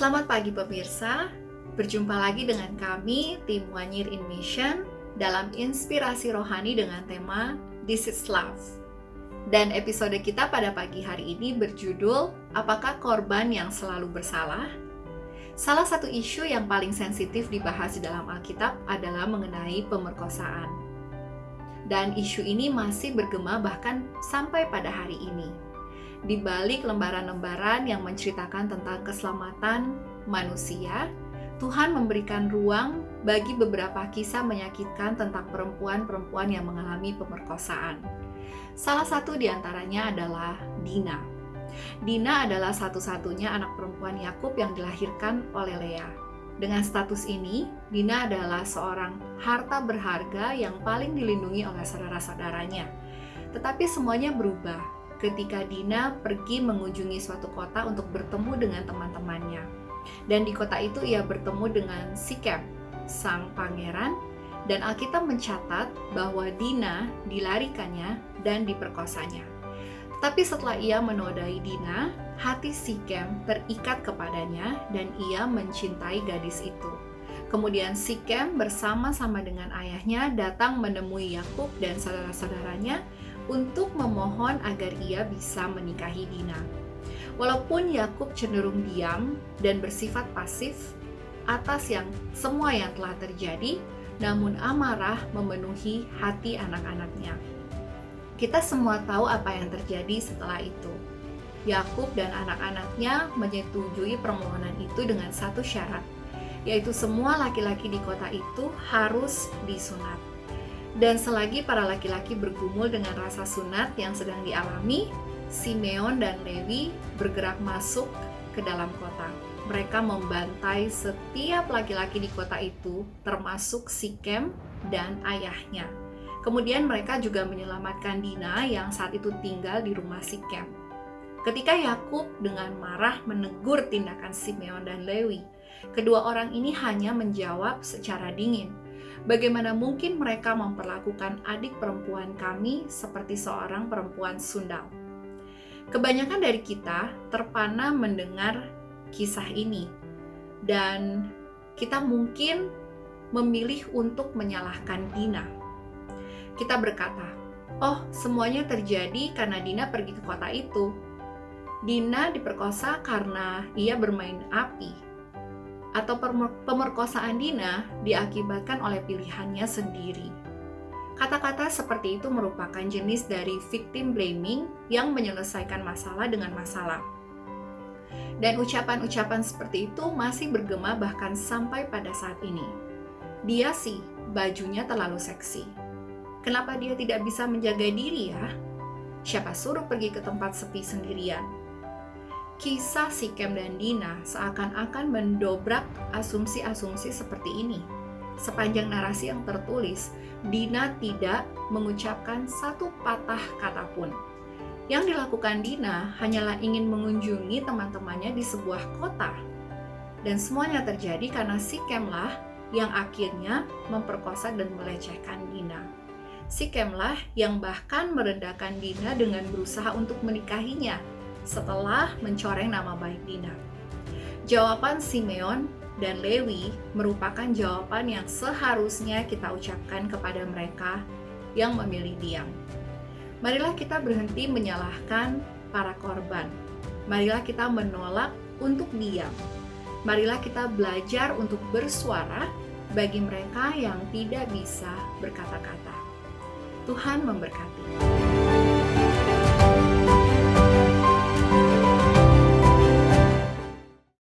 Selamat pagi pemirsa, berjumpa lagi dengan kami tim One Year in Mission dalam inspirasi rohani dengan tema This is Love. Dan episode kita pada pagi hari ini berjudul Apakah Korban yang Selalu Bersalah? Salah satu isu yang paling sensitif dibahas di dalam Alkitab adalah mengenai pemerkosaan. Dan isu ini masih bergema bahkan sampai pada hari ini. Di balik lembaran-lembaran yang menceritakan tentang keselamatan manusia, Tuhan memberikan ruang bagi beberapa kisah menyakitkan tentang perempuan-perempuan yang mengalami pemerkosaan. Salah satu di antaranya adalah Dina. Dina adalah satu-satunya anak perempuan Yakub yang dilahirkan oleh Lea. Dengan status ini, Dina adalah seorang harta berharga yang paling dilindungi oleh saudara-saudaranya. Tetapi semuanya berubah ketika Dina pergi mengunjungi suatu kota untuk bertemu dengan teman-temannya. Dan di kota itu ia bertemu dengan Sikem, sang pangeran, dan Alkitab mencatat bahwa Dina dilarikannya dan diperkosanya. Tetapi setelah ia menodai Dina, hati Sikem terikat kepadanya dan ia mencintai gadis itu. Kemudian Sikem bersama-sama dengan ayahnya datang menemui Yakub dan saudara-saudaranya untuk memohon agar ia bisa menikahi Dina. Walaupun Yakub cenderung diam dan bersifat pasif atas semua yang telah terjadi, namun amarah memenuhi hati anak-anaknya. Kita semua tahu apa yang terjadi setelah itu. Yakub dan anak-anaknya menyetujui permohonan itu dengan satu syarat, yaitu semua laki-laki di kota itu harus disunat. Dan selagi para laki-laki bergumul dengan rasa sunat yang sedang dialami, Simeon dan Lewi bergerak masuk ke dalam kota. Mereka membantai setiap laki-laki di kota itu, termasuk Sikem dan ayahnya. Kemudian mereka juga menyelamatkan Dina yang saat itu tinggal di rumah Sikem. Ketika Yakub dengan marah menegur tindakan Simeon dan Lewi, kedua orang ini hanya menjawab secara dingin. Bagaimana mungkin mereka memperlakukan adik perempuan kami seperti seorang perempuan sundal? Kebanyakan dari kita terpana mendengar kisah ini, dan kita mungkin memilih untuk menyalahkan Dina. Kita berkata, oh semuanya terjadi karena Dina pergi ke kota itu. Dina diperkosa karena ia bermain api. Atau pemerkosaan Dina diakibatkan oleh pilihannya sendiri. Kata-kata seperti itu merupakan jenis dari victim blaming yang menyelesaikan masalah dengan masalah. Dan ucapan-ucapan seperti itu masih bergema bahkan sampai pada saat ini. Dia sih, bajunya terlalu seksi. Kenapa dia tidak bisa menjaga diri ya? Siapa suruh pergi ke tempat sepi sendirian? Kisah Sikem dan Dina seakan-akan mendobrak asumsi-asumsi seperti ini. Sepanjang narasi yang tertulis, Dina tidak mengucapkan satu patah kata pun. Yang dilakukan Dina hanyalah ingin mengunjungi teman-temannya di sebuah kota. Dan semuanya terjadi karena Sikemlah yang akhirnya memperkosa dan melecehkan Dina. Sikemlah yang bahkan merendahkan Dina dengan berusaha untuk menikahinya setelah mencoreng nama baik Dina. Jawaban Simeon dan Lewi merupakan jawaban yang seharusnya kita ucapkan kepada mereka yang memilih diam. Marilah kita berhenti menyalahkan para korban. Marilah kita menolak untuk diam. Marilah kita belajar untuk bersuara bagi mereka yang tidak bisa berkata-kata. Tuhan memberkati.